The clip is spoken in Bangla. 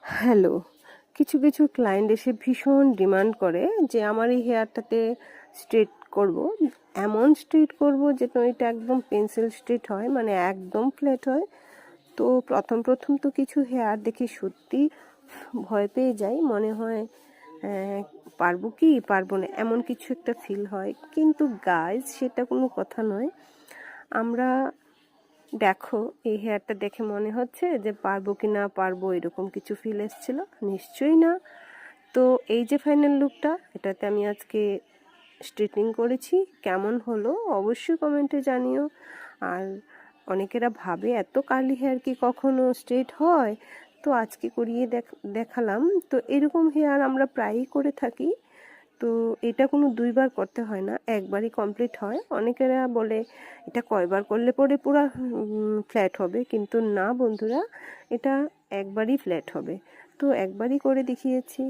হ্যালো, কিছু কিছু ক্লায়েন্ট এসে ভীষণ ডিমান্ড করে যে আমার এই হেয়ারটাতে স্ট্রেট করব, এমন স্ট্রেট করব যেন এটা একদম পেন্সিল স্ট্রেট হয়, মানে একদম ফ্ল্যাট হয়। তো প্রথম প্রথম তো কিছু হেয়ার দেখে সত্যি ভয় পেয়ে যাই, মনে হয় পারবো কি পারবো না এমন কিছু একটা ফিল হয়। কিন্তু গাইজ, সেটা কোনো কথা নয়। আমরা দেখো, এই হেয়ারটা দেখে মনে হচ্ছে যে পারবো কি না পারবো এরকম কিছু ফিল এসেছিল? নিশ্চয়ই না। তো এই যে ফাইনাল লুকটা, এটাতে আমি আজকে স্ট্রেটনিং করেছি। কেমন হলো অবশ্যই কমেন্টে জানিও। আর অনেকেরা ভাবে এত কার্লি হেয়ার কি কখনো স্ট্রেট হয়? তো আজকে করিয়ে দেখালাম। তো এরকম হেয়ার আমরা প্রায়ই করে থাকি। তো এটা কোনো দুইবার করতে হয় না, একবারই কমপ্লিট হয়। অনেকেরা বলে এটা কয়বার করলে পরে পুরো ফ্ল্যাট হবে, কিন্তু না বন্ধুরা, এটা একবারই ফ্ল্যাট হবে। তো একবারই করে দেখিয়েছি।